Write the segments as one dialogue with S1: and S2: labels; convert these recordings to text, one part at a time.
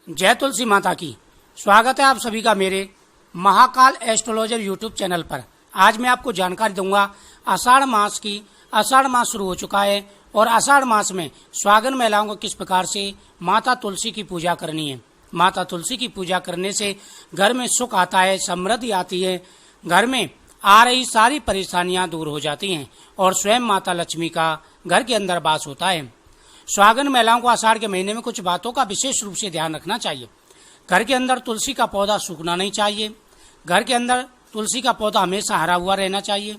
S1: जय तुलसी माता की। स्वागत है आप सभी का मेरे महाकाल एस्ट्रोलॉजर यूट्यूब चैनल पर। आज मैं आपको जानकारी दूंगा आषाढ़ मास की। आषाढ़ मास शुरू हो चुका है और आषाढ़ मास में सुहागन महिलाओं को किस प्रकार से माता तुलसी की पूजा करनी है। माता तुलसी की पूजा करने से घर में सुख आता है, समृद्धि आती है, घर में आ रही सारी परेशानियां दूर हो जाती हैं और स्वयं माता लक्ष्मी का घर के अंदर वास होता है। सुहागन महिलाओं को आषाढ़ के महीने में कुछ बातों का विशेष रूप से ध्यान रखना चाहिए। घर के अंदर तुलसी का पौधा सूखना नहीं चाहिए। घर के अंदर तुलसी का पौधा हमेशा हरा हुआ रहना चाहिए।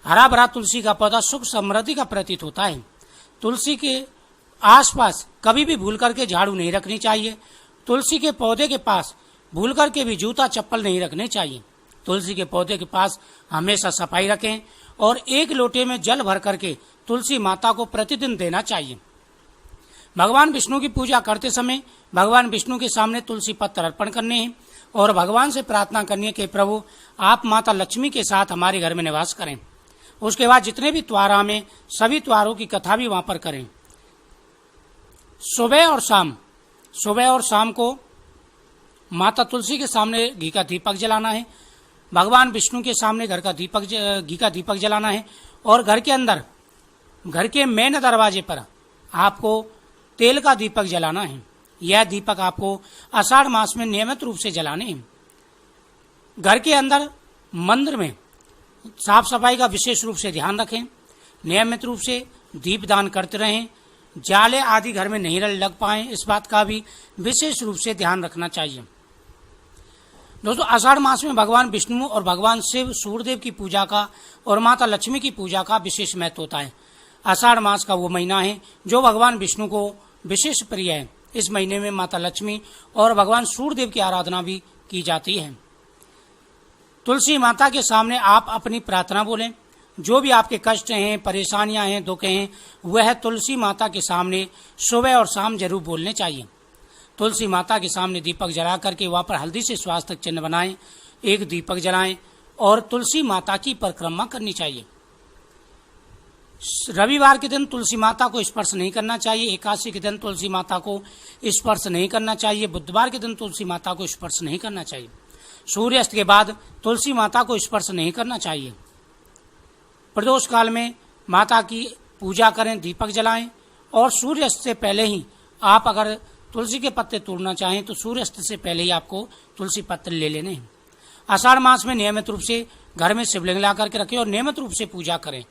S1: हरा भरा तुलसी का पौधा सुख समृद्धि का प्रतीत होता है। तुलसी के आसपास कभी भी भूल करके झाड़ू नहीं रखनी चाहिए। तुलसी के पौधे के पास भूल करके भी जूता चप्पल नहीं रखने चाहिए। तुलसी के पौधे के पास हमेशा सफाई रखें और एक लोटे में जल भर करके तुलसी माता को प्रतिदिन देना चाहिए। भगवान विष्णु की पूजा करते समय भगवान विष्णु के सामने तुलसी पत्र अर्पण करने हैं और भगवान से प्रार्थना करनी है कि प्रभु आप माता लक्ष्मी के साथ हमारे घर में निवास करें। उसके बाद जितने भी त्योहार में सभी त्योहारों की कथा भी वहां पर करें। सुबह और शाम को माता तुलसी के सामने घी का दीपक जलाना है। भगवान विष्णु के सामने घी का दीपक जलाना है और घर के अंदर घर के मेन दरवाजे पर आपको तेल का दीपक जलाना है। यह दीपक आपको आषाढ़ मास में नियमित रूप से जलाने हैं। घर के अंदर मंदिर में साफ सफाई का विशेष रूप से ध्यान रखें। नियमित रूप से दीप दान करते रहें। जाले आदि घर में नहीं लग पाए, इस बात का भी विशेष रूप से ध्यान रखना चाहिए। दोस्तों, आषाढ़ मास में भगवान विष्णु और भगवान शिव सूर्यदेव की पूजा का और माता लक्ष्मी की पूजा का विशेष महत्व होता है। आषाढ़ मास का वो महीना है जो भगवान विष्णु को विशेष प्रिय है। इस महीने में माता लक्ष्मी और भगवान सूर्यदेव की आराधना भी की जाती है। तुलसी माता के सामने आप अपनी प्रार्थना बोलें। जो भी आपके कष्ट हैं, परेशानियां हैं, दुख हैं, वह तुलसी माता के सामने सुबह और शाम जरूर बोलने चाहिए। तुलसी माता के सामने दीपक जला करके वहां पर हल्दी से स्वास्तिक चिन्ह बनाएं, एक दीपक जलाएं और तुलसी माता की परिक्रमा करनी चाहिए। रविवार के दिन तुलसी माता को स्पर्श नहीं करना चाहिए। एकादशी के दिन तुलसी माता को स्पर्श नहीं करना चाहिए। बुधवार के दिन तुलसी माता को स्पर्श नहीं करना चाहिए। सूर्यास्त के बाद तुलसी माता को स्पर्श नहीं करना चाहिए। प्रदोष काल में माता की पूजा करें, दीपक जलाएं और सूर्यास्त से पहले ही आप अगर तुलसी के पत्ते तोड़ना चाहें तो सूर्यास्त से पहले ही आपको तुलसी पत्ते ले लेने हैं। आषाढ़ मास में नियमित रूप से घर में शिवलिंग ला करके रखें और नियमित रूप से पूजा करें।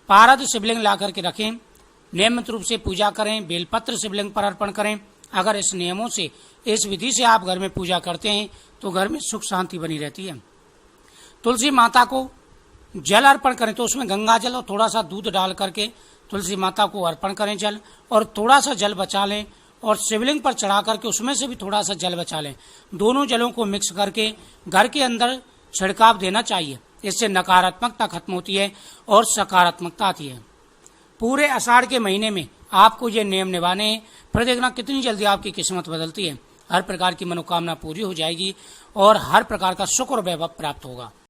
S1: पारद शिवलिंग ला करके रखें, नियमित रूप से पूजा करें, बेलपत्र शिवलिंग पर अर्पण करें। अगर इस नियमों से, इस विधि से आप घर में पूजा करते हैं तो घर में सुख शांति बनी रहती है। तुलसी माता को जल अर्पण करें तो उसमें गंगा जल और थोड़ा सा दूध डाल करके तुलसी माता को अर्पण करें जल, और थोड़ा सा जल बचा लें और शिवलिंग पर चढ़ा करके उसमें से भी थोड़ा सा जल बचा लें। दोनों जलों को मिक्स करके घर के अंदर छिड़काव देना चाहिए। इससे नकारात्मकता खत्म होती है और सकारात्मकता आती है। पूरे आषाढ़ के महीने में आपको ये नियम निभाने हैं, फिर देखना कितनी जल्दी आपकी किस्मत बदलती है। हर प्रकार की मनोकामना पूरी हो जाएगी और हर प्रकार का सुख और वैभव प्राप्त होगा।